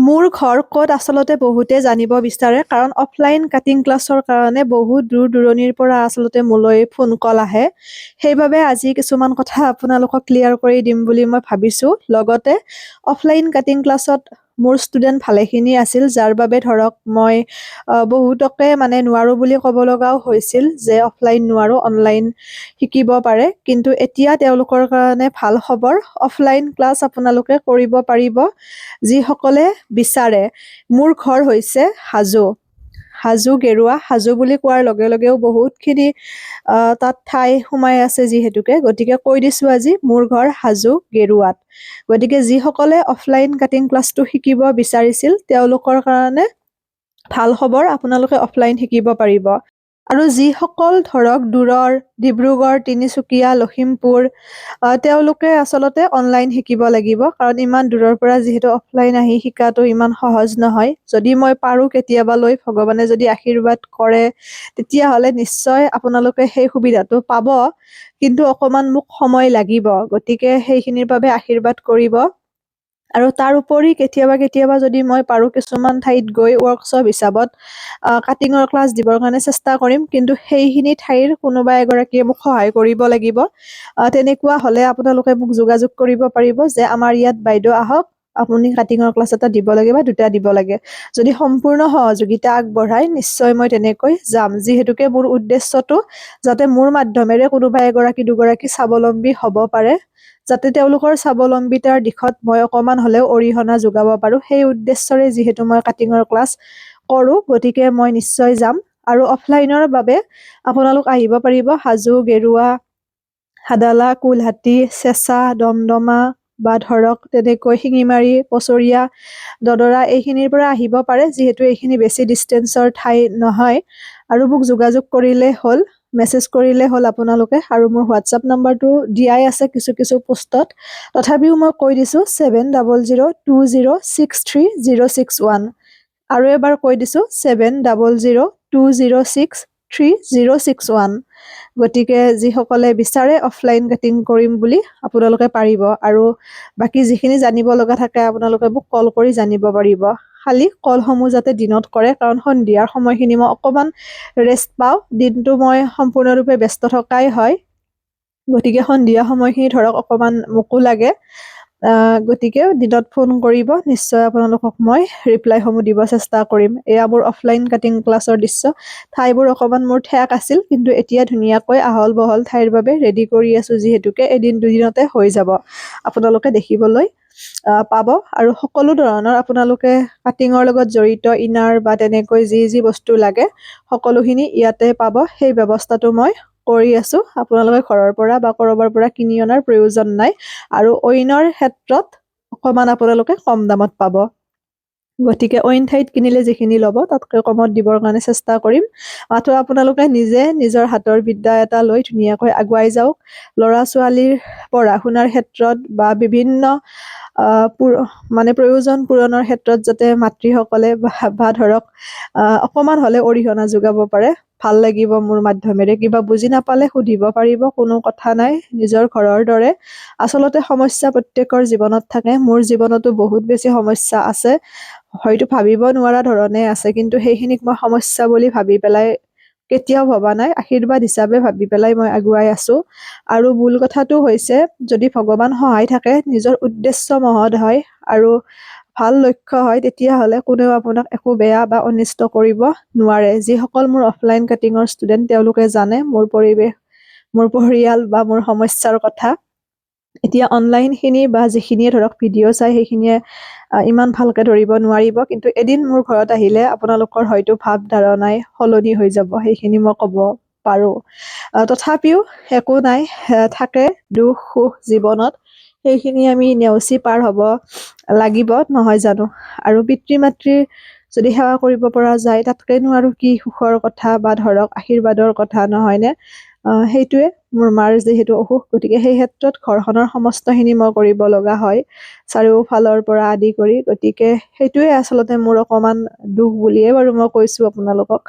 মোৰ ঘৰ ক'ত আচলতে বহুতে জানিব বিচাৰে কাৰণ অফলাইন কাটিং ক্লাছৰ কাৰণে বহুত দূৰ-দূৰণিৰ পৰা আচলতে মোলৈ ফোন কল আহে। সেইবাবে আজি কিছুমান কথা আপোনালোকক ক্লিয়াৰ কৰি দিম বুলি মই ভাবিছোঁ। লগতে অফলাইন কাটিং ক্লাছত মোৰ ষ্টুডেণ্ট ভালেখিনি আছিল, যাৰ বাবে ধৰক মই বহুতকে নোৱাৰোঁ বুলি ক'ব লগাও হৈছিল যে অফলাইন নোৱাৰোঁ, অনলাইন শিকিব পাৰে। কিন্তু এতিয়া তেওঁলোকৰ কাৰণে ভাল খবৰ, অফলাইন ক্লাছ আপোনালোকে কৰিব পাৰিব যিসকলে বিচাৰে। মোৰ ঘৰ হৈছে হাজো গেৰুৱা। হাজো বুলি কোৱাৰ লগে লগেও বহুতখিনি তাত ঠাই সোমাই আছে যিহেতুকে, গতিকে কৈ দিছোঁ আজি মোৰ ঘৰ হাজো গেৰুৱাত। গতিকে যিসকলে অফলাইন কাটিং ক্লাছটো শিকিব বিচাৰিছিল তেওঁলোকৰ কাৰণে ভাল খবৰ, আপোনালোকে অফলাইন শিকিব পাৰিব। আৰু যিসকল ধৰক দূৰৰ ডিব্ৰুগড়, তিনিচুকীয়া, লখিমপুৰ তেওঁলোকে আচলতে অনলাইন শিকিব লাগিব, কাৰণ ইমান দূৰৰ পৰা যিহেতু অফলাইন আহি শিকাটো ইমান সহজ নহয়। যদি মই পাৰোঁ কেতিয়াবালৈ, ভগৱানে যদি আশীৰ্বাদ কৰে, তেতিয়াহ'লে নিশ্চয় আপোনালোকে সেই সুবিধাটো পাব, কিন্তু অকণমান মোক সময় লাগিব। গতিকে সেইখিনিৰ বাবে আশীৰ্বাদ কৰিব। আৰু তাৰ উপৰি কেতিয়াবা যদি মই পাৰোঁ কিছুমান ঠাইত গৈ ৱৰ্কশ্বপ হিচাপত কাটিঙৰ ক্লাছ দিবৰ কাৰণে চেষ্টা কৰিম, কিন্তু সেইখিনি ঠাইৰ কোনোবা এগৰাকীয়ে মোক সহায় কৰিব লাগিব। তেনেকুৱা হ'লে আপোনালোকে মোক যোগাযোগ কৰিব পাৰিব যে আমাৰ ইয়াত বাইদেউ আহক, আপুনি কাটিঙৰ ক্লাছ এটা দিব লাগে বা দুটা দিব লাগে। যদি সম্পূৰ্ণ সহযোগিতা আগবঢ়ায় নিশ্চয় মই তেনেকৈ যাম, যিহেতুকে মোৰ উদ্দেশ্যটো যাতে মোৰ মাধ্যমেৰে কোনোবা এগৰাকী দুগৰাকী স্বাৱলম্বী হ'ব পাৰে, যাতে তেওঁলোকৰ স্বাৱলম্বিতাৰ দিশত মই অকণমান হ'লেও অৰিহণা যোগাব পাৰোঁ। সেই উদ্দেশ্যৰে যিহেতু মই কাটিঙৰ ক্লাছ কৰোঁ, গতিকে মই নিশ্চয় যাম। আৰু অফলাইনৰ বাবে আপোনালোক আহিব পাৰিব হাজো গেৰুৱা, হাদালা, কুলহাটী, চেঁচা, দমদমা বা ধৰক তেনেকৈ শিঙিমাৰী, পছৰীয়া, দদৰা এইখিনিৰ পৰা আহিব পাৰে, যিহেতু এইখিনি বেছি ডিষ্টেঞ্চৰ ঠাই নহয়। আৰু মোক যোগাযোগ কৰিলে হ'ল, মেছেজ কৰিলে হ'ল আপোনালোকে। আৰু মোৰ হোৱাটছআপ নাম্বাৰটো দিয়াই আছে কিছু পোষ্টত, তথাপিও মই কৈ দিছোঁ 7002063061। আৰু এবাৰ কৈ দিছোঁ 7002063061। গতিকে যিসকলে বিচাৰে অফলাইন কাটিং কৰিম বুলি আপোনালোকে পাৰিব। আৰু বাকী যিখিনি জানিব লগা থাকে আপোনালোকে মোক কল কৰি জানিব পাৰিব। খালি কলসমূহ যাতে দিনত কৰে, কাৰণ সন্ধিয়াৰ সময়খিনি মই অকণমান ৰেষ্ট পাওঁ। দিনটো মই সম্পূৰ্ণৰূপে ব্যস্ত থকাই হয়, গতিকে সন্ধিয়া সময়খিনি ধৰক অকণমান মোকো লাগে। গতিকে দিনত ফোন কৰিব, নিশ্চয় আপোনালোকক মই ৰিপ্লাইসমূহ দিব চেষ্টা কৰিম। এয়া মোৰ অফলাইন কাটিং ক্লাছৰ দৃশ্য। ঠাইবোৰ অকণমান মোৰ ঠেক আছিল, কিন্তু এতিয়া ধুনীয়াকৈ আহল বহল ঠাইৰ বাবে ৰেডি কৰি আছোঁ, যিহেতুকে এদিন দুদিনতে হৈ যাব। আপোনালোকে দেখিবলৈ পাব। আৰু সকলো ধৰণৰ আপোনালোকে কাটিঙৰ লগত জড়িত ইনাৰ বা তেনেকৈ যি বস্তু লাগে সকলোখিনি ইয়াতে পাব। সেই ব্যৱস্থাটো মই কৰি আছোঁ। আপোনালোকে ঘৰৰ পৰা বা ক'ৰবাৰ পৰা কিনি অনাৰ প্ৰয়োজন নাই। আৰু অইনৰ ক্ষেত্ৰত অকণমান আপোনালোকে কম দামত পাব। গতিকে অইন ঠাইত কিনিলে যিখিনি ল'ব তাতকৈ কমত দিবৰ কাৰণে চেষ্টা কৰিম। মাথো আপোনালোকে নিজে নিজৰ হাতৰ বিদ্যা এটা লৈ ধুনীয়াকৈ আগুৱাই যাওক। ল'ৰা ছোৱালীৰ পঢ়া শুনাৰ ক্ষেত্ৰত বা বিভিন্ন প্ৰয়োজন পূৰণৰ ক্ষেত্ৰত যাতে মাতৃসকলে বা ধৰক অকণমান হ'লে অৰিহণা যোগাব পাৰে, ভাল লাগিব। মোৰ মাধ্যমেৰে কিবা বুজি নাপালে সুধিব পাৰিব, কোনো কথা নাই। নিজৰ ঘৰৰ দৰে। আচলতে সমস্যা প্ৰত্যেকৰ জীৱনত থাকে, মোৰ জীৱনতো বহুত বেছি সমস্যা আছে, হয়তো ভাবিব নোৱাৰা ধৰণে আছে, কিন্তু সেইখিনিক মই সমস্যা বুলি ভাবি পেলাই কেতিয়াও ভবা নাই, আশীৰ্বাদ হিচাপে ভাবি পেলাই মই আগুৱাই আছোঁ। আৰু মূল কথাটো হৈছে, যদি ভগৱান সহায় থাকে, নিজৰ উদ্দেশ্য মহৎ হয় আৰু ভাল লক্ষ্য হয়, তেতিয়াহ'লে কোনেও আপোনাক একো বেয়া বা অনিষ্ট কৰিব নোৱাৰে। যিসকল মোৰ অফলাইন কাটিঙৰ ষ্টুডেণ্ট তেওঁলোকে জানে মোৰ পৰিৱেশ, মোৰ পৰিয়াল বা মোৰ সমস্যাৰ কথা। এতিয়া অনলাইনখিনি বা যিখিনিয়ে ধৰক ভিডিঅ' চাই সেইখিনিয়ে ইমান ভালকৈ ধৰিব নোৱাৰিব, কিন্তু এদিন মোৰ ঘৰত আহিলে আপোনালোকৰ হয়তো ভাৱ ধাৰণাই সলনি হৈ যাব, সেইখিনি মই ক'ব পাৰোঁ। তথাপিও একো নাই, থাকে দুখ সুখ জীৱনত, সেইখিনি আমি নেওচি পাৰ হ'ব লাগিব, নহয় জানো? আৰু পিতৃ মাতৃৰ যদি সেৱা কৰিব পৰা যায়, তাতকৈনো আৰু কি সুখৰ কথা বা ধৰক আশীৰ্বাদৰ কথা, নহয়নে? সেইটোৱে মোৰ মাৰ যিহেতু অসুখ, গতিকে সেই ক্ষেত্ৰত ঘৰখনৰ সমস্তখিনি মই কৰিব লগা হয়, চাৰিওফালৰ পৰা আদি কৰি। গতিকে সেইটোৱে আচলতে মোৰ অকণমান দুখ বুলিয়ে বাৰু মই কৈছোঁ আপোনালোকক,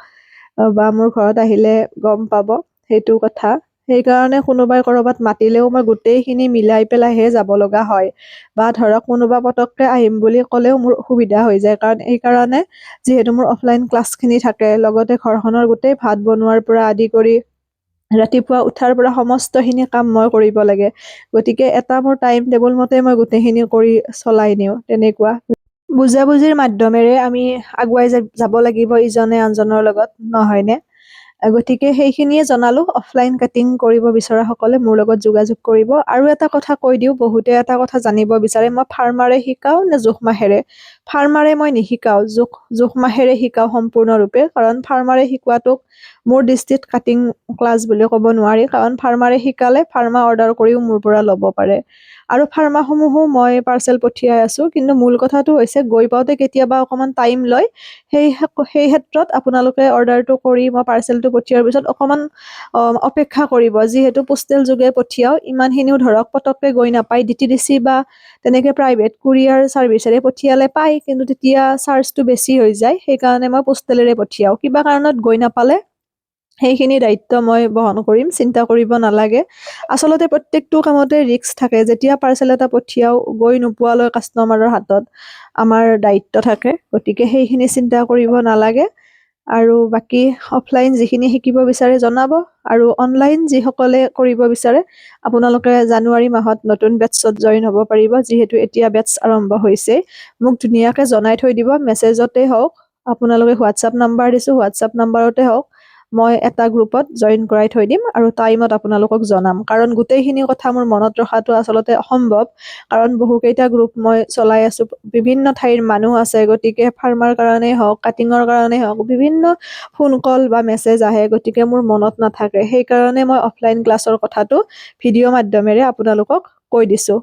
বা মোৰ ঘৰত আহিলে গম পাব সেইটো কথা। সেইকাৰণে কোনোবাই ক'ৰবাত মাতিলেও মই গোটেইখিনি মিলাই পেলাইহে যাব লগা হয়। বা ধৰক কোনোবা পতককে আহিম বুলি ক'লেও মোৰ অসুবিধা হৈ যায়, কাৰণ এইকাৰণে যিহেতু মোৰ অফলাইন ক্লাছখিনি থাকে, লগতে ঘৰখনৰ গোটেই ভাত বনোৱাৰ পৰা আদি কৰি ৰাতিপুৱা উঠাৰ পৰা সমস্তখিনি কাম মই কৰিব লাগে। গতিকে এটা মোৰ টাইম টেবুল মতে মই গোটেইখিনি কৰি চলাই নিওঁ তেনেকুৱা। বুজাবুজিৰ মাধ্যমেৰে আমি আগুৱাই যাব লাগিব ইজনে আনজনৰ লগত, নহয়নে? গতিকে সেইখিনিয়ে জনালো। অফলাইন কাটিং কৰিব বিচৰাসকলে মোৰ লগত যোগাযোগ কৰিব। আৰু এটা কথা কৈ দিওঁ, বহুতে এটা কথা জানিব বিচাৰে, মই ফাৰ্মাৰে শিকাওঁ নে জোখ মাখেৰে? ফাৰ্মাৰে মই নিশিকাওঁ, জোখ মাখেৰে শিকাওঁ সম্পূৰ্ণৰূপে। কাৰণ ফাৰ্মাৰে শিকোৱাটোক মোৰ দৃষ্টিত কাটিং ক্লাছ বুলি ক'ব নোৱাৰি, কাৰণ ফাৰ্মাৰে শিকালে ফাৰ্মা অৰ্ডাৰ কৰিও মোৰ পৰা ল'ব পাৰে। আৰু ফাৰ্মাসমূহো মই পাৰ্চেল পঠিয়াই আছোঁ, কিন্তু মূল কথাটো হৈছে গৈ পাওঁতে কেতিয়াবা অকণমান টাইম লয়। সেই ক্ষেত্ৰত আপোনালোকে অৰ্ডাৰটো কৰি মই পাৰ্চেলটো পঠিওৱাৰ পিছত অকণমান অপেক্ষা কৰিব, যিহেতু পোষ্টেল যোগে পঠিয়াওঁ, ইমানখিনিও ধৰক পতককে গৈ নাপায়। DTDC বা তেনেকে প্ৰাইভেট কুৰিয়াৰ ছাৰ্ভিচেৰে পঠিয়ালে পায়, কিন্তু তেতিয়া চাৰ্জটো বেছি হৈ যায়। সেইকাৰণে মই পোষ্টেলেৰে পঠিয়াওঁ। কিবা কাৰণত গৈ নাপালে সেইখিনি দায়িত্ব মই বহন কৰিম, চিন্তা কৰিব নালাগে। আচলতে প্ৰত্যেকটো কামতে ৰিস্ক থাকে। যেতিয়া পাৰ্চেল এটা পঠিয়াওঁ, গৈ নোপোৱালৈ কাষ্টমাৰৰ হাতত আমাৰ দায়িত্ব থাকে। গতিকে সেইখিনি চিন্তা কৰিব নালাগে। আৰু বাকী অফলাইন যিখিনি শিকিব বিচাৰে জনাব। আৰু অনলাইন যিসকলে কৰিব বিচাৰে, আপোনালোকে জানুৱাৰী মাহত নতুন বেটছত জইন হ'ব পাৰিব, যিহেতু এতিয়া বেটছ আৰম্ভ হৈছে। মোক ধুনীয়াকৈ জনাই থৈ দিব, মেছেজতে হওক, আপোনালোকে হোৱাটছআপ নাম্বাৰ দিছোঁ, হোৱাটছআপ নাম্বাৰতে হওক, মই এটা গ্ৰুপত জইন কৰাই থৈ দিম আৰু টাইমত আপোনালোকক জনাম। কাৰণ গোটেইখিনি কথা মোৰ মনত ৰখাটো আচলতে অসম্ভৱ, কাৰণ বহুকেইটা গ্ৰুপ মই চলাই আছোঁ, বিভিন্ন ঠাইৰ মানুহ আছে। গতিকে ফাৰ্মাৰ কাৰণেই হওক, কাটিঙৰ কাৰণেই হওক, বিভিন্ন ফোন কল বা মেছেজ আহে, গতিকে মোৰ মনত নাথাকে। সেইকাৰণে মই অফলাইন ক্লাছৰ কথাটো ভিডিঅ' মাধ্যমেৰে আপোনালোকক কৈ দিছোঁ।